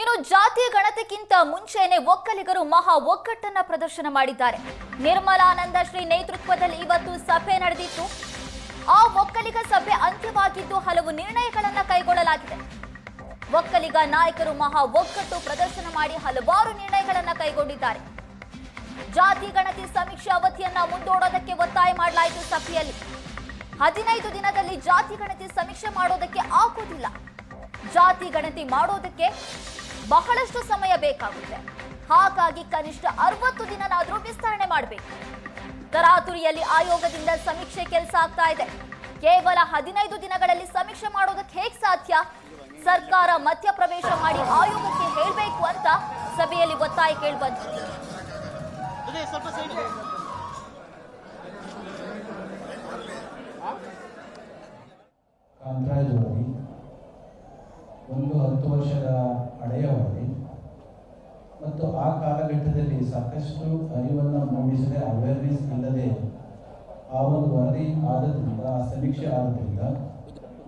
ಇನ್ನು ಜಾತಿ ಗಣತಿಗಿಂತ ಮುಂಚೆನೆ ಒಕ್ಕಲಿಗರು ಮಹಾ ಒಗ್ಗಟ್ಟನ್ನ ಪ್ರದರ್ಶನ ಮಾಡಿದ್ದಾರೆ. ನಿರ್ಮಲಾನಂದ ಶ್ರೀ ನೇತೃತ್ವದಲ್ಲಿ ಇವತ್ತು ಸಭೆ ನಡೆದಿತ್ತು. ಆ ಒಕ್ಕಲಿಗ ಸಭೆ ಅಂತ್ಯವಾಗಿದ್ದು ಹಲವು ನಿರ್ಣಯಗಳನ್ನು ಕೈಗೊಳ್ಳಲಾಗಿದೆ. ಒಕ್ಕಲಿಗ ನಾಯಕರು ಮಹಾ ಒಗ್ಗಟ್ಟು ಪ್ರದರ್ಶನ ಮಾಡಿ ಹಲವಾರು ನಿರ್ಣಯಗಳನ್ನು ಕೈಗೊಂಡಿದ್ದಾರೆ. ಜಾತಿ ಗಣತಿ ಸಮೀಕ್ಷೆ ಅವಧಿಯನ್ನ ಮುಂದೂಡೋದಕ್ಕೆ ಒತ್ತಾಯ ಮಾಡಲಾಯಿತು. ಸಭೆಯಲ್ಲಿ 15 ದಿನದಲ್ಲಿ ಜಾತಿ ಗಣತಿ ಸಮೀಕ್ಷೆ ಮಾಡೋದಕ್ಕೆ ಆಗುವುದಿಲ್ಲ. ಜಾತಿ ಗಣತಿ ಮಾಡೋದಕ್ಕೆ ಬಹಳಷ್ಟು ಸಮಯ ಬೇಕಾಗುತ್ತೆ. ಹಾಗಾಗಿ ಕನಿಷ್ಠ 60 ದಿನನಾದರೂ ವಿಸ್ತರಣೆ ಮಾಡಬೇಕು. ತರಾತುರಿಯಲ್ಲಿ ಆಯೋಗದಿಂದ ಸಮೀಕ್ಷೆ ಕೆಲಸ ಆಗ್ತಾ ಇದೆ. ಕೇವಲ 15 ದಿನಗಳಲ್ಲಿ ಸಮೀಕ್ಷೆ ಮಾಡೋದಕ್ಕೆ ಹೇಗೆ ಸಾಧ್ಯ? ಸರ್ಕಾರ ಮಧ್ಯಪ್ರವೇಶ ಮಾಡಿ ಆಯೋಗಕ್ಕೆ ಹೇಳಬೇಕು ಅಂತ ಸಭೆಯಲ್ಲಿ ಒತ್ತಾಯ ಕೇಳಿಬಂತು. ಕಾಂತರಾಜ್ ವರದಿ ಒಂದು 10 ವರ್ಷದ ಹಳೆಯ ವರದಿ ಮತ್ತು ಆ ಕಾಲಘಟ್ಟದಲ್ಲಿ ಸಾಕಷ್ಟು ಅರಿವನ್ನು ಮೂಡಿಸದೆ ಅವೇರ್ನೆಸ್ ಇಲ್ಲದೆ ಆ ಒಂದು ವರದಿ ಆದದ್ರಿಂದ, ಆ ಸಮೀಕ್ಷೆ ಆದದ್ರಿಂದ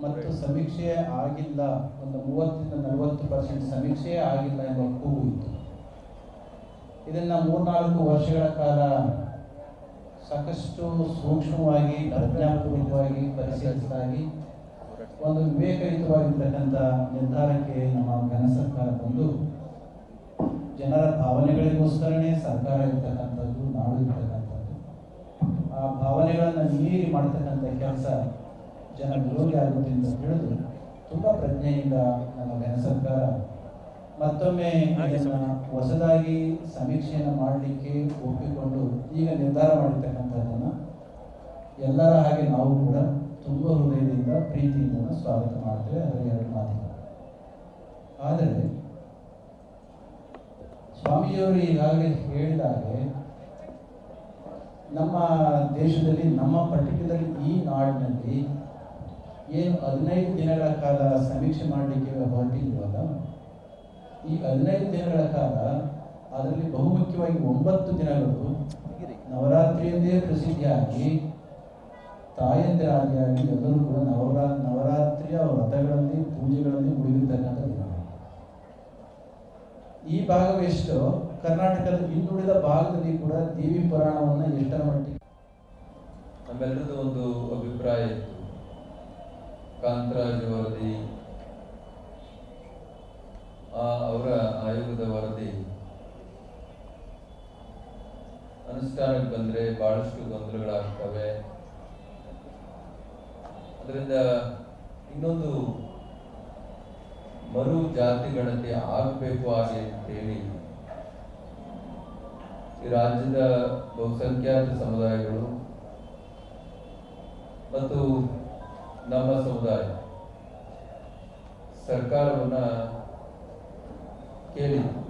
ಮತ್ತು ಸಮೀಕ್ಷೆ ಆಗಿಲ್ಲ, ಒಂದು 30-40% ಸಮೀಕ್ಷೆ ಆಗಿಲ್ಲ ಎಂಬ ಕೂಗು ಇತ್ತು. ಇದನ್ನು 3-4 ವರ್ಷಗಳ ಕಾಲ ಸಾಕಷ್ಟು ಸೂಕ್ಷ್ಮವಾಗಿ, ಪ್ರಜ್ಞಾಪೂರ್ವಕವಾಗಿ ಪರಿಶೀಲಿಸಲಾಗಿ ಒಂದು ವಿವೇಕಯುತವಾಗಿರ್ತಕ್ಕಂಥ ನಿರ್ಧಾರಕ್ಕೆ ನಮ್ಮ ಘನ ಸರ್ಕಾರ ಬಂದು ಜನರ ಭಾವನೆಗಳಿಗೋಸ್ಕರನೇ ಸರ್ಕಾರ ಇರ್ತಕ್ಕಂಥದ್ದು, ನಾಡು ಇರ್ತಕ್ಕಂಥದ್ದು. ಆ ಭಾವನೆಗಳನ್ನು ಮೀರಿ ಮಾಡ್ತಕ್ಕಂಥ ಕೆಲಸ ಜನ ವಿರೋಧಿ ಆಗುತ್ತೆ ಅಂತ ಹೇಳಿದು ತುಂಬ ಪ್ರಜ್ಞೆಯಿಂದ ನಮ್ಮ ಘನ ಸರ್ಕಾರ ಮತ್ತೊಮ್ಮೆ ಹೊಸದಾಗಿ ಸಮೀಕ್ಷೆಯನ್ನು ಮಾಡಲಿಕ್ಕೆ ಒಪ್ಪಿಕೊಂಡು ಈಗ ನಿರ್ಧಾರ ಮಾಡಿರ್ತಕ್ಕಂಥದ್ದನ್ನು ಎಲ್ಲರ ಹಾಗೆ ನಾವು ಕೂಡ ತುಂಬ ಹೃದಯದಿಂದ, ಪ್ರೀತಿಯಿಂದ ಸ್ವಾಗತ ಮಾಡ್ತೇವೆ. ಅದರ 2 ಮಾತಿಲ್ಲ. ಆದರೆ ಸ್ವಾಮಿಯವರು ಈಗಾಗಲೇ ಹೇಳಿದಾಗೆ ನಮ್ಮ ದೇಶದಲ್ಲಿ, ನಮ್ಮ ಪರ್ಟಿಕ್ಯುಲರ್ ಈ ನಾಡಿನಲ್ಲಿ ಏನು 15 ದಿನಗಳ ಕಾಲ ಸಮೀಕ್ಷೆ ಮಾಡಲಿಕ್ಕೆ ಹೊರಟಿಲ್ವಲ್ಲ, ಈ 15 ದಿನಗಳ ಕಾಲ ಅದರಲ್ಲಿ ಬಹುಮುಖ್ಯವಾಗಿ 9 ದಿನಗಳು ನವರಾತ್ರಿಯಂದೇ ಪ್ರಸಿದ್ಧಿಯಾಗಿ ತಾಯಂದಿರಾದಿಯಾಗಿ ಎಲ್ಲರೂ ಕೂಡ ನವರಾತ್ರಿಯ ವ್ರತಗಳಲ್ಲಿ, ಪೂಜೆಗಳಲ್ಲಿ ಮುಳುಗಿರ್ತಕ್ಕಂಥ ದಿನ. ಈ ಭಾಗವೆಷ್ಟು ಕರ್ನಾಟಕದ ಇನ್ನುಳಿದ ಭಾಗದಲ್ಲಿ ಕೂಡ ದೇವಿ ಪುರಾಣವನ್ನು ಎಷ್ಟರ ಮಟ್ಟಿಗೆ ನಮ್ಮೆಲ್ಲರದ್ದು ಒಂದು ಅಭಿಪ್ರಾಯ ಇತ್ತು. ಕಾಂತರಾಜ್ ವರದಿ, ಅವರ ಆಯೋಗದ ವರದಿ ಅನುಷ್ಠಾನಕ್ಕೆ ಬಂದರೆ ಬಹಳಷ್ಟು ಗೊಂದಲಗಳಾಗ್ತವೆ. ಅದರಿಂದ ಇನ್ನೊಂದು ಮರು ಜಾತಿ ಗಣತಿ ಆಗಬೇಕು ಹಾಗೆ ಅಂತೇಳಿ ಈ ರಾಜ್ಯದ ಬಹುಸಂಖ್ಯಾತ ಸಮುದಾಯಗಳು ಮತ್ತು ನಮ್ಮ ಸಮುದಾಯ ಸರ್ಕಾರವನ್ನ ಕೇಳಿದ್ರು.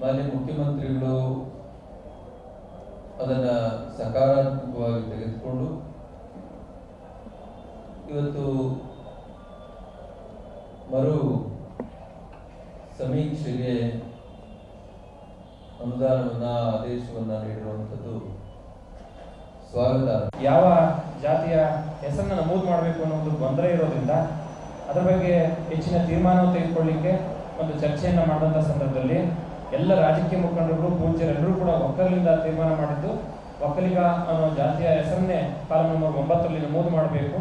ಮಾನ್ಯ ಮುಖ್ಯಮಂತ್ರಿಗಳು ಅದನ್ನ ಸಕಾರಾತ್ಮಕವಾಗಿ ತೆಗೆದುಕೊಂಡು ಇವತ್ತು ಮರು ಸಮೀಕ್ಷೆಗೆ ಅನುದಾನವನ್ನ, ಆದೇಶವನ್ನ ನೀಡಿರುವಂಥದ್ದು ಸ್ವಾಗತ. ಯಾವ ಜಾತಿಯ ಹೆಸರನ್ನ ನಮೂದು ಮಾಡಬೇಕು ಅನ್ನೋ ಒಂದು ಗೊಂದಲ ಇರೋದ್ರಿಂದ ಅದರ ಬಗ್ಗೆ ಹೆಚ್ಚಿನ ತೀರ್ಮಾನವನ್ನು ತೆಗೆದುಕೊಳ್ಳಿಕ್ಕೆ ಒಂದು ಚರ್ಚೆಯನ್ನು ಮಾಡಿದಂಥ ಸಂದರ್ಭದಲ್ಲಿ ಎಲ್ಲ ರಾಜಕೀಯ ಮುಖಂಡರು, ಪೂಜ್ಯರೆಲ್ಲರೂ ಕೂಡ ಒಕ್ಕಲಿಂದ ತೀರ್ಮಾನ ಮಾಡಿದ್ದು ಒಕ್ಕಲಿಗ ಅನ್ನೋ ಜಾತಿಯ ಹೆಸರನ್ನೇ ಕಾಲಂ ನಂಬರ್ 9ರಲ್ಲಿ ನಮೂದು ಮಾಡಬೇಕು.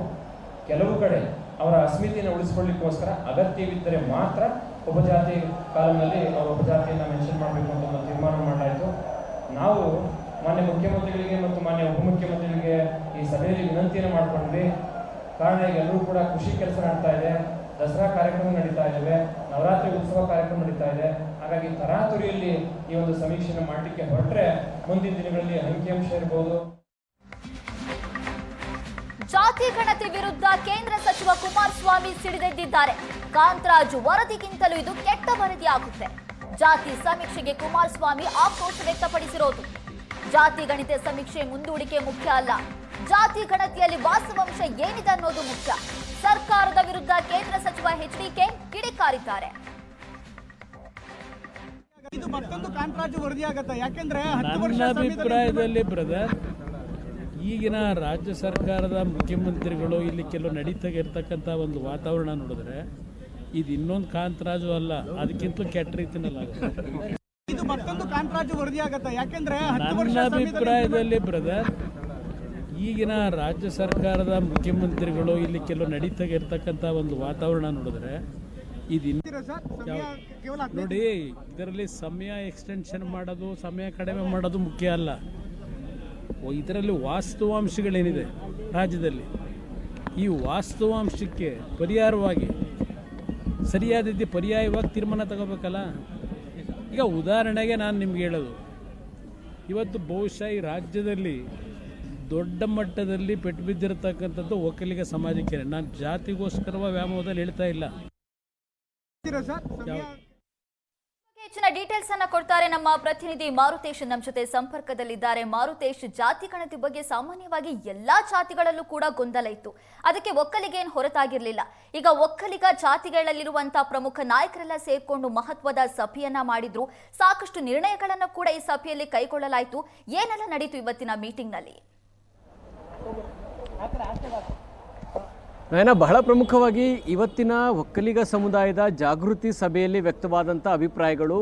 ಕೆಲವು ಕಡೆ ಅವರ ಅಸ್ಮಿತೆಯನ್ನು ಉಳಿಸಿಕೊಳ್ಳಿಕ್ಕೋಸ್ಕರ ಅಗತ್ಯವಿದ್ದರೆ ಮಾತ್ರ ಉಪಜಾತಿ ಕಾಲಂನಲ್ಲಿ ಅವರ ಉಪಜಾತಿಯನ್ನು ಮೆನ್ಷನ್ ಮಾಡಬೇಕು ಅಂತ ಒಂದು ತೀರ್ಮಾನ ಮಾಡಲಾಯಿತು. ನಾವು ಮಾನ್ಯ ಮುಖ್ಯಮಂತ್ರಿಗಳಿಗೆ ಮತ್ತು ಮಾನ್ಯ ಉಪಮುಖ್ಯಮಂತ್ರಿಗಳಿಗೆ ಈ ಸಭೆಯಲ್ಲಿ ವಿನಂತಿಯನ್ನು ಮಾಡಿಕೊಂಡ್ವಿ. ಕಾರಣ ಈಗ ಎಲ್ಲರೂ ಕೂಡ ಕೃಷಿ ಕೆಲಸ ನಡೀತಾ ಇದೆ, ದಸರಾ ಕಾರ್ಯಕ್ರಮ ನಡೀತಾ ಇದ್ದಾವೆ, ನವರಾತ್ರಿ ಉತ್ಸವ ಕಾರ್ಯಕ್ರಮ ನಡೀತಾ ಇದೆ. ಹಾಗಾಗಿ ತರಾತುರಿಯಲ್ಲಿ ಈ ಒಂದು ಸಮೀಕ್ಷೆಯನ್ನು ಮಾಡಲಿಕ್ಕೆ ಹೊರಟ್ರೆ ಮುಂದಿನ ದಿನಗಳಲ್ಲಿ ಅಂಕಿಅಂಶ ಇರಬಹುದು. ಜಾತಿ ಗಣತಿ ವಿರುದ್ಧ ಕೇಂದ್ರ ಸಚಿವ ಕುಮಾರಸ್ವಾಮಿ ಸಿಡಿದೆದ್ದಿದ್ದಾರೆ. ಕಾಂತರಾಜು ವರದಿಗಿಂತಲೂ ಇದು ಕೆಟ್ಟ ವರದಿ ಆಗುತ್ತೆ. ಜಾತಿ ಸಮೀಕ್ಷೆಗೆ ಕುಮಾರಸ್ವಾಮಿ ಆಕ್ರೋಶ ವ್ಯಕ್ತಪಡಿಸಿರೋದು. ಜಾತಿ ಗಣಿತ ಸಮೀಕ್ಷೆ ಮುಂದೂಡಿಕೆ ಮುಖ್ಯ ಅಲ್ಲ, ಜಾತಿ ಗಣತಿಯಲ್ಲಿ ವಾಸ್ತವಾಂಶ ಏನಿದೆ ಅನ್ನೋದು ಮುಖ್ಯ. ಸರ್ಕಾರದ ವಿರುದ್ಧ ಕೇಂದ್ರ ಸಚಿವ HDK ಕಿಡಿಕಾರಿದ್ದಾರೆ. ಇದು ಮತ್ತೊಂದು ಕಾಂತರಾಜು ವರದಿ ಆಗುತ್ತೆ. ಯಾಕೆಂದ್ರೆ ನನ್ನ ಅಭಿಪ್ರಾಯದಲ್ಲಿ ಬ್ರದರ್, ಈಗಿನ ರಾಜ್ಯ ಸರ್ಕಾರದ ಮುಖ್ಯಮಂತ್ರಿಗಳು ಇಲ್ಲಿ ಕೆಲವು ನಡೀತಾ ಇರ್ತಕ್ಕಂಥ ಒಂದು ವಾತಾವರಣ ನೋಡಿದ್ರೆ ಇದು ಇನ್ನೊಂದು ಕಾಂತರಾಜು ಅಲ್ಲ, ಅದಕ್ಕಿಂತಲೂ ಕೆಟ್ಟ ರೀತಿನಲ್ಲಿ ಆಗುತ್ತೆ. ಇದು ಮತ್ತೊಂದು ಕಾಂತರಾಜು ವರದಿ ಆಗತ್ತಾ? ಯಾಕೆಂದ್ರೆ 10 ವರ್ಷ ನನ್ನ ಅಭಿಪ್ರಾಯದಲ್ಲಿ ಬ್ರದರ್, ಈಗಿನ ರಾಜ್ಯ ಸರ್ಕಾರದ ಮುಖ್ಯಮಂತ್ರಿಗಳು ಇಲ್ಲಿ ಕೆಲವು ನಡೀತಾ ಇರ್ತಕ್ಕಂಥ ಒಂದು ವಾತಾವರಣ ನೋಡಿದ್ರೆ ಇದು ನೋಡಿ, ಇದರಲ್ಲಿ ಸಮಯ ಎಕ್ಸ್ಟೆನ್ಷನ್ ಮಾಡೋದು, ಸಮಯ ಕಡಿಮೆ ಮಾಡೋದು ಮುಖ್ಯ ಅಲ್ಲ. ಇದರಲ್ಲಿ ವಾಸ್ತವಾಂಶಗಳೇನಿದೆ ರಾಜ್ಯದಲ್ಲಿ, ಈ ವಾಸ್ತವಾಂಶಕ್ಕೆ ಪರಿಹಾರವಾಗಿ ಸರಿಯಾದ ರೀತಿ ಪರ್ಯಾಯವಾಗಿ ತೀರ್ಮಾನ ತಗೋಬೇಕಲ್ಲ. ಈಗ ಉದಾಹರಣೆಗೆ ನಾನು ನಿಮ್ಗೆ ಹೇಳೋದು, ಇವತ್ತು ಬಹುಶಃ ಈ ರಾಜ್ಯದಲ್ಲಿ ದೊಡ್ಡ ಮಟ್ಟದಲ್ಲಿ ಪೆಟ್ಟು ಬಿದ್ದಿರತಕ್ಕಂಥದ್ದು ಒಕ್ಕಲಿಗ ಸಮಾಜಕ್ಕೆ. ನಾನು ಜಾತಿಗೋಸ್ಕರ ವ್ಯಾಮೋಹದಲ್ಲಿ ಹೇಳ್ತಾ ಇಲ್ಲ. ಹೆಚ್ಚಿನ ಡೀಟೇಲ್ಸ್ ಅನ್ನ ಕೊಡ್ತಾರೆ ನಮ್ಮ ಪ್ರತಿನಿಧಿ ಮಾರುತೇಶ್, ನಮ್ಮ ಜೊತೆ ಸಂಪರ್ಕದಲ್ಲಿದ್ದಾರೆ. ಮಾರುತೇಶ್, ಜಾತಿ ಗಣತಿ ಬಗ್ಗೆ ಸಾಮಾನ್ಯವಾಗಿ ಎಲ್ಲಾ ಜಾತಿಗಳಲ್ಲೂ ಕೂಡ ಗೊಂದಲ ಇತ್ತು, ಅದಕ್ಕೆ ಒಕ್ಕಲಿಗ ಏನು ಹೊರತಾಗಿರ್ಲಿಲ್ಲ. ಈಗ ಒಕ್ಕಲಿಗ ಜಾತಿಗಳಲ್ಲಿರುವಂತಹ ಪ್ರಮುಖ ನಾಯಕರೆಲ್ಲ ಸೇರ್ಕೊಂಡು ಮಹತ್ವದ ಸಭೆಯನ್ನ ಮಾಡಿದ್ರು. ಸಾಕಷ್ಟು ನಿರ್ಣಯಗಳನ್ನ ಕೂಡ ಈ ಸಭೆಯಲ್ಲಿ ಕೈಗೊಳ್ಳಲಾಯಿತು. ಏನೆಲ್ಲ ನಡೀತು ಇವತ್ತಿನ ಮೀಟಿಂಗ್ ನಲ್ಲಿ? ಬಹಳ ಪ್ರಮುಖವಾಗಿ ಇವತ್ತಿನ ಒಕ್ಕಲಿಗ ಸಮುದಾಯದ ಜಾಗೃತಿ ಸಭೆಯಲ್ಲಿ ವ್ಯಕ್ತವಾದಂಥ ಅಭಿಪ್ರಾಯಗಳು,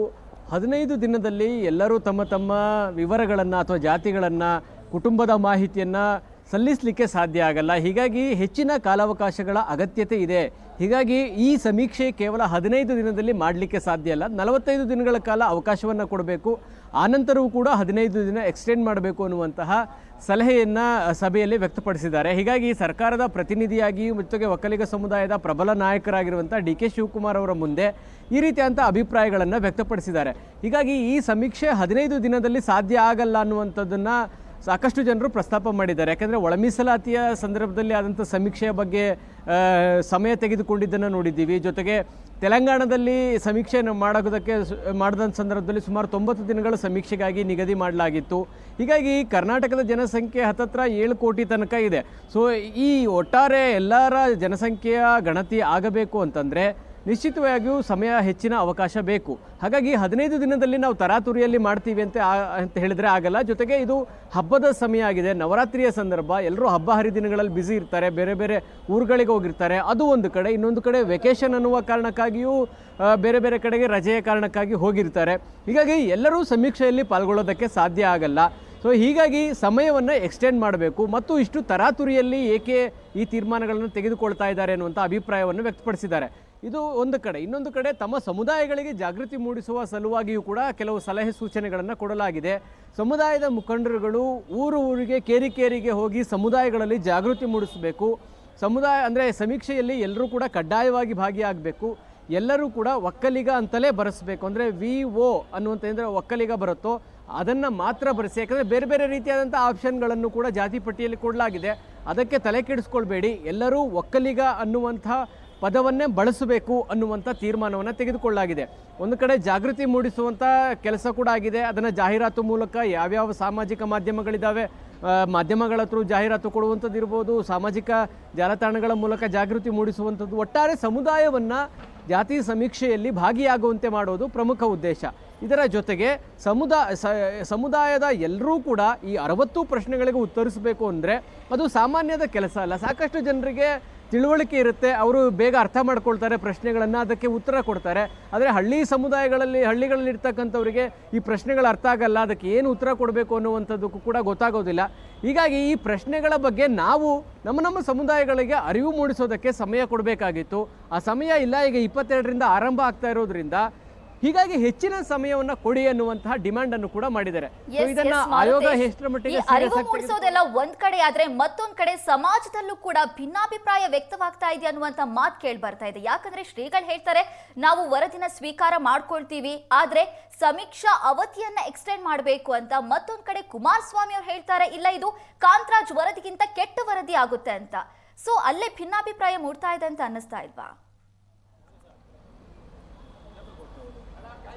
15 ದಿನದಲ್ಲಿ ಎಲ್ಲರೂ ತಮ್ಮ ತಮ್ಮ ವಿವರಗಳನ್ನು ಅಥವಾ ಜಾತಿಗಳನ್ನು, ಕುಟುಂಬದ ಮಾಹಿತಿಯನ್ನು ಸಲ್ಲಿಸಲಿಕ್ಕೆ ಸಾಧ್ಯ ಆಗಲ್ಲ. ಹೀಗಾಗಿ ಹೆಚ್ಚಿನ ಕಾಲಾವಕಾಶಗಳ ಅಗತ್ಯತೆ ಇದೆ. ಹೀಗಾಗಿ ಈ ಸಮೀಕ್ಷೆ ಕೇವಲ 15 ದಿನದಲ್ಲಿ ಮಾಡಲಿಕ್ಕೆ ಸಾಧ್ಯ ಅಲ್ಲ, 45 ದಿನಗಳ ಕಾಲ ಅವಕಾಶವನ್ನು ಕೊಡಬೇಕು. ಆನಂತರವೂ ಕೂಡ 15 ದಿನ ಎಕ್ಸ್ಟೆಂಡ್ ಮಾಡಬೇಕು ಅನ್ನುವಂತಹ ಸಲಹೆಯನ್ನು ಸಭೆಯಲ್ಲಿ ವ್ಯಕ್ತಪಡಿಸಿದ್ದಾರೆ. ಹೀಗಾಗಿ ಸರ್ಕಾರದ ಪ್ರತಿನಿಧಿಯಾಗಿಯೂ ಜೊತೆಗೆ ಒಕ್ಕಲಿಗ ಸಮುದಾಯದ ಪ್ರಬಲ ನಾಯಕರಾಗಿರುವಂಥ ಡಿ.ಕೆ. ಶಿವಕುಮಾರ್ ಅವರ ಮುಂದೆ ಈ ರೀತಿಯಂಥ ಅಭಿಪ್ರಾಯಗಳನ್ನು ವ್ಯಕ್ತಪಡಿಸಿದ್ದಾರೆ. ಹೀಗಾಗಿ ಈ ಸಮೀಕ್ಷೆ 15 ದಿನದಲ್ಲಿ ಸಾಧ್ಯ ಆಗಲ್ಲ ಅನ್ನುವಂಥದ್ದನ್ನು ಸಾಕಷ್ಟು ಜನರು ಪ್ರಸ್ತಾಪ ಮಾಡಿದ್ದಾರೆ. ಯಾಕೆಂದರೆ ಒಳ ಮೀಸಲಾತಿಯ ಸಂದರ್ಭದಲ್ಲಿ ಆದಂಥ ಸಮೀಕ್ಷೆಯ ಬಗ್ಗೆ ಸಮಯ ತೆಗೆದುಕೊಂಡಿದ್ದನ್ನು ನೋಡಿದ್ದೀವಿ. ಜೊತೆಗೆ ತೆಲಂಗಾಣದಲ್ಲಿ ಸಮೀಕ್ಷೆಯನ್ನು ಮಾಡಿದಂಥ ಸಂದರ್ಭದಲ್ಲಿ ಸುಮಾರು 90 ದಿನಗಳ ಸಮೀಕ್ಷೆಗಾಗಿ ನಿಗದಿ ಮಾಡಲಾಗಿತ್ತು. ಹೀಗಾಗಿ ಕರ್ನಾಟಕದ ಜನಸಂಖ್ಯೆ ಹತ್ತತ್ರ 7 ಕೋಟಿ ತನಕ ಇದೆ. ಸೊ ಈ ಒಟ್ಟಾರೆ ಎಲ್ಲರ ಜನಸಂಖ್ಯೆಯ ಗಣತಿ ಆಗಬೇಕು ಅಂತಂದರೆ ನಿಶ್ಚಿತವಾಗಿಯೂ ಸಮಯ ಹೆಚ್ಚಿನ ಅವಕಾಶ ಬೇಕು. ಹಾಗಾಗಿ 15 ದಿನದಲ್ಲಿ ನಾವು ತರಾತುರಿಯಲ್ಲಿ ಮಾಡ್ತೀವಿ ಅಂತ ಹೇಳಿದರೆ ಆಗಲ್ಲ. ಜೊತೆಗೆ ಇದು ಹಬ್ಬದ ಸಮಯ ಆಗಿದೆ, ನವರಾತ್ರಿಯ ಸಂದರ್ಭ, ಎಲ್ಲರೂ ಹಬ್ಬ ಹರಿದಿನಗಳಲ್ಲಿ ಬ್ಯುಸಿ ಇರ್ತಾರೆ, ಬೇರೆ ಬೇರೆ ಊರುಗಳಿಗೆ ಹೋಗಿರ್ತಾರೆ. ಅದು ಒಂದು ಕಡೆ. ಇನ್ನೊಂದು ಕಡೆ ವೆಕೇಷನ್ ಅನ್ನುವ ಕಾರಣಕ್ಕಾಗಿಯೂ ಬೇರೆ ಬೇರೆ ಕಡೆಗೆ ರಜೆಯ ಕಾರಣಕ್ಕಾಗಿ ಹೋಗಿರ್ತಾರೆ. ಹೀಗಾಗಿ ಎಲ್ಲರೂ ಸಮೀಕ್ಷೆಯಲ್ಲಿ ಪಾಲ್ಗೊಳ್ಳೋದಕ್ಕೆ ಸಾಧ್ಯ ಆಗಲ್ಲ. ಸೊ ಹೀಗಾಗಿ ಸಮಯವನ್ನು ಎಕ್ಸ್ಟೆಂಡ್ ಮಾಡಬೇಕು. ಮತ್ತು ಇಷ್ಟು ತರಾತುರಿಯಲ್ಲಿ ಏಕೆ ಈ ತೀರ್ಮಾನಗಳನ್ನು ತೆಗೆದುಕೊಳ್ತಾ ಇದ್ದಾರೆ ಅನ್ನುವಂಥ ಅಭಿಪ್ರಾಯವನ್ನು ವ್ಯಕ್ತಪಡಿಸಿದ್ದಾರೆ. ಇದು ಒಂದು ಕಡೆ. ಇನ್ನೊಂದು ಕಡೆ ತಮ್ಮ ಸಮುದಾಯಗಳಿಗೆ ಜಾಗೃತಿ ಮೂಡಿಸುವ ಸಲುವಾಗಿಯೂ ಕೂಡ ಕೆಲವು ಸಲಹೆ ಸೂಚನೆಗಳನ್ನು ಕೊಡಲಾಗಿದೆ. ಸಮುದಾಯದ ಮುಖಂಡರುಗಳು ಊರಿಗೆ ಕೇರಿಗೆ ಹೋಗಿ ಸಮುದಾಯಗಳಲ್ಲಿ ಜಾಗೃತಿ ಮೂಡಿಸಬೇಕು. ಸಮುದಾಯ ಅಂದರೆ ಸಮೀಕ್ಷೆಯಲ್ಲಿ ಎಲ್ಲರೂ ಕೂಡ ಕಡ್ಡಾಯವಾಗಿ ಭಾಗಿಯಾಗಬೇಕು. ಎಲ್ಲರೂ ಕೂಡ ಒಕ್ಕಲಿಗ ಅಂತಲೇ ಬರೆಸಬೇಕು. ಅಂದರೆ VO ಅನ್ನುವಂಥ ಅಂದರೆ ಒಕ್ಕಲಿಗ ಬರುತ್ತೋ ಅದನ್ನು ಮಾತ್ರ ಬರೆಸಿ. ಯಾಕಂದರೆ ಬೇರೆ ಬೇರೆ ರೀತಿಯಾದಂಥ ಆಪ್ಷನ್ಗಳನ್ನು ಕೂಡ ಜಾತಿ ಪಟ್ಟಿಯಲ್ಲಿ ಕೊಡಲಾಗಿದೆ. ಅದಕ್ಕೆ ತಲೆ ಕೆಡಿಸ್ಕೊಳ್ಬೇಡಿ, ಎಲ್ಲರೂ ಒಕ್ಕಲಿಗ ಅನ್ನುವಂಥ ಪದವನ್ನೇ ಬಳಸಬೇಕು ಅನ್ನುವಂಥ ತೀರ್ಮಾನವನ್ನು ತೆಗೆದುಕೊಳ್ಳಲಾಗಿದೆ. ಒಂದು ಕಡೆ ಜಾಗೃತಿ ಮೂಡಿಸುವಂಥ ಕೆಲಸ ಕೂಡ ಆಗಿದೆ. ಅದನ್ನು ಜಾಹೀರಾತು ಮೂಲಕ ಯಾವ್ಯಾವ ಸಾಮಾಜಿಕ ಮಾಧ್ಯಮಗಳಿದ್ದಾವೆ, ಮಾಧ್ಯಮಗಳ ಹತ್ರ ಜಾಹೀರಾತು ಕೊಡುವಂಥದ್ದು ಇರ್ಬೋದು, ಸಾಮಾಜಿಕ ಜಾಲತಾಣಗಳ ಮೂಲಕ ಜಾಗೃತಿ ಮೂಡಿಸುವಂಥದ್ದು, ಒಟ್ಟಾರೆ ಸಮುದಾಯವನ್ನು ಜಾತಿ ಸಮೀಕ್ಷೆಯಲ್ಲಿ ಭಾಗಿಯಾಗುವಂತೆ ಮಾಡೋದು ಪ್ರಮುಖ ಉದ್ದೇಶ. ಇದರ ಜೊತೆಗೆ ಸಮುದಾಯದ ಎಲ್ಲರೂ ಕೂಡ ಈ 60 ಪ್ರಶ್ನೆಗಳಿಗೆ ಉತ್ತರಿಸಬೇಕು ಅಂದರೆ ಅದು ಸಾಮಾನ್ಯದ ಕೆಲಸ ಅಲ್ಲ. ಸಾಕಷ್ಟು ಜನರಿಗೆ ತಿಳುವಳಿಕೆ ಇರುತ್ತೆ, ಅವರು ಬೇಗ ಅರ್ಥ ಮಾಡ್ಕೊಳ್ತಾರೆ ಪ್ರಶ್ನೆಗಳನ್ನು, ಅದಕ್ಕೆ ಉತ್ತರ ಕೊಡ್ತಾರೆ. ಆದರೆ ಹಳ್ಳಿಗಳಲ್ಲಿ ಇರ್ತಕ್ಕಂಥವರಿಗೆ ಈ ಪ್ರಶ್ನೆಗಳು ಅರ್ಥ ಆಗಲ್ಲ, ಅದಕ್ಕೆ ಏನು ಉತ್ತರ ಕೊಡಬೇಕು ಅನ್ನುವಂಥದ್ದಕ್ಕೂ ಕೂಡ ಗೊತ್ತಾಗೋದಿಲ್ಲ. ಹೀಗಾಗಿ ಈ ಪ್ರಶ್ನೆಗಳ ಬಗ್ಗೆ ನಾವು ನಮ್ಮ ಸಮುದಾಯಗಳಿಗೆ ಅರಿವು ಮೂಡಿಸೋದಕ್ಕೆ ಸಮಯ ಕೊಡಬೇಕಾಗಿತ್ತು. ಆ ಸಮಯ ಇಲ್ಲ. ಈಗ 22ರಿಂದ ಆರಂಭ ಆಗ್ತಾ ಇರೋದ್ರಿಂದ ಹೀಗಾಗಿ ಹೆಚ್ಚಿನ ಸಮಯವನ್ನು ಕೊಡಿ ಅನ್ನುವಂತಹ ಡಿಮ್ಯಾಂಡ್ ಅನ್ನು ಕೂಡ ಮಾಡಿದ್ದಾರೆ. ಇದನ್ನ ಆಯೋಗ ಎಷ್ಟರ ಮಟ್ಟಿಗೆ ಅರಿವು ಮೂಡಿಸೋದೆಲ್ಲ ಒಂದ್ ಕಡೆ ಆದ್ರೆ ಮತ್ತೊಂದ್ ಕಡೆ ಸಮಾಜದಲ್ಲೂ ಕೂಡ ಭಿನ್ನಾಭಿಪ್ರಾಯ ವ್ಯಕ್ತವಾಗ್ತಾ ಇದೆ ಅನ್ನುವಂತ ಮಾತು ಕೇಳಿ ಬರ್ತಾ ಇದೆ. ಯಾಕಂದ್ರೆ ಶ್ರೀಗಳು ಹೇಳ್ತಾರೆ ನಾವು ವರದಿನ ಸ್ವೀಕಾರ ಮಾಡ್ಕೊಳ್ತೀವಿ, ಆದ್ರೆ ಸಮೀಕ್ಷಾ ಅವಧಿಯನ್ನ ಎಕ್ಸ್ಟೆಂಡ್ ಮಾಡಬೇಕು ಅಂತ. ಮತ್ತೊಂದ್ ಕಡೆ ಕುಮಾರಸ್ವಾಮಿ ಅವರು ಹೇಳ್ತಾರೆ ಇಲ್ಲ ಇದು ಕಾಂತರಾಜ್ ವರದಿಗಿಂತ ಕೆಟ್ಟ ವರದಿ ಆಗುತ್ತೆ ಅಂತ. ಸೊ ಅಲ್ಲೇ ಭಿನ್ನಾಭಿಪ್ರಾಯ ಮೂಡ್ತಾ ಇದೆ ಅಂತ ಅನ್ನಿಸ್ತಾ ಇಲ್ವಾ?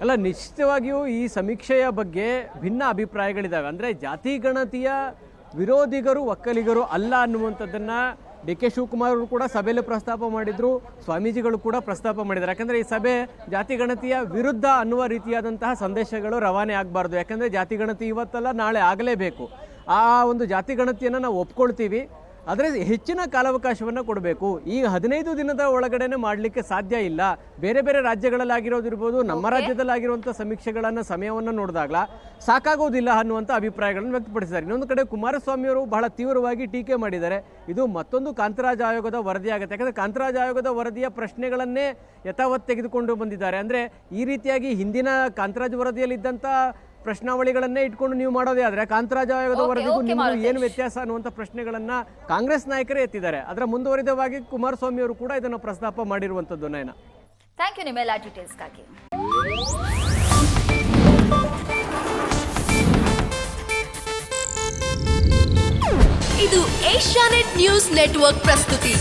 ಅಲ್ಲ, ನಿಶ್ಚಿತವಾಗಿಯೂ ಈ ಸಮೀಕ್ಷೆಯ ಬಗ್ಗೆ ಭಿನ್ನ ಅಭಿಪ್ರಾಯಗಳಿದ್ದಾವೆ. ಅಂದರೆ ಜಾತಿ ಗಣತಿಯ ವಿರೋಧಿಗರು ಒಕ್ಕಲಿಗರು ಅಲ್ಲ ಅನ್ನುವಂಥದ್ದನ್ನು ಡಿ.ಕೆ. ಶಿವಕುಮಾರ್ ಅವರು ಕೂಡ ಸಭೆಯಲ್ಲಿ ಪ್ರಸ್ತಾಪ ಮಾಡಿದರು, ಸ್ವಾಮೀಜಿಗಳು ಕೂಡ ಪ್ರಸ್ತಾಪ ಮಾಡಿದ್ದಾರೆ. ಯಾಕಂದರೆ ಈ ಸಭೆ ಜಾತಿ ಗಣತಿಯ ವಿರುದ್ಧ ಅನ್ನುವ ರೀತಿಯಾದಂತಹ ಸಂದೇಶಗಳು ರವಾನೆ ಆಗಬಾರ್ದು. ಯಾಕಂದರೆ ಜಾತಿ ಗಣತಿ ಇವತ್ತಲ್ಲ ನಾಳೆ ಆಗಲೇಬೇಕು. ಆ ಒಂದು ಜಾತಿ ಗಣತಿಯನ್ನು ನಾವು ಒಪ್ಕೊಳ್ತೀವಿ. ಆದರೆ ಹೆಚ್ಚಿನ ಕಾಲಾವಕಾಶವನ್ನು ಕೊಡಬೇಕು. ಈ 15 ದಿನದ ಒಳಗಡೆನೆ ಮಾಡಲಿಕ್ಕೆ ಸಾಧ್ಯ ಇಲ್ಲ. ಬೇರೆ ಬೇರೆ ರಾಜ್ಯಗಳಲ್ಲಾಗಿರೋದಿರ್ಬೋದು, ನಮ್ಮ ರಾಜ್ಯದಲ್ಲಾಗಿರುವಂಥ ಸಮೀಕ್ಷೆಗಳನ್ನು ಸಮಯವನ್ನು ನೋಡಿದಾಗಲ ಸಾಕಾಗೋದಿಲ್ಲ ಅನ್ನುವಂಥ ಅಭಿಪ್ರಾಯಗಳನ್ನು ವ್ಯಕ್ತಪಡಿಸಿದ್ದಾರೆ. ಇನ್ನೊಂದು ಕಡೆ ಕುಮಾರಸ್ವಾಮಿ ಅವರು ಬಹಳ ತೀವ್ರವಾಗಿ ಟೀಕೆ ಮಾಡಿದ್ದಾರೆ. ಇದು ಮತ್ತೊಂದು ಕಾಂತರಾಜ್ ಆಯೋಗದ ವರದಿಯಾಗುತ್ತೆ. ಯಾಕಂದರೆ ಕಾಂತರಾಜ್ ಆಯೋಗದ ವರದಿಯ ಪ್ರಶ್ನೆಗಳನ್ನೇ ಯಥಾವತ್ ತೆಗೆದುಕೊಂಡು ಬಂದಿದ್ದಾರೆ. ಅಂದರೆ ಈ ರೀತಿಯಾಗಿ ಹಿಂದಿನ ಕಾಂತರಾಜ್ ವರದಿಯಲ್ಲಿದ್ದಂಥ ಪ್ರಶ್ನಾವಳಿಗಳನ್ನೇ ಇಟ್ಕೊಂಡು ನೀವು ಮಾಡೋದೇ ಆದರೆ ಕಾಂತರಾಜ್ ಆಯೋಗದ ವರದಿಗೂ ನಿಮಗೂ ಏನು ವ್ಯತ್ಯಾಸ ಅನ್ನುವಂಥ ಪ್ರಶ್ನೆಗಳನ್ನು ಕಾಂಗ್ರೆಸ್ ನಾಯಕರೇ ಎತ್ತಿದ್ದಾರೆ. ಅದರ ಮುಂದುವರಿದವಾಗಿ ಕುಮಾರಸ್ವಾಮಿ ಅವರು ಕೂಡ ಇದನ್ನು ಪ್ರಸ್ತಾಪ ಮಾಡಿರುವಂಥದ್ದು. ನಯನ, ಥ್ಯಾಂಕ್ ಯು ನಿಮ್ಮೆಲ್ಲ ಡೀಟೇಲ್ಸ್ಗಾಗಿ. ಇದು ಏಷ್ಯಾನೆಟ್ ನ್ಯೂಸ್ ನೆಟ್ವರ್ಕ್ ಪ್ರಸ್ತುತಿ.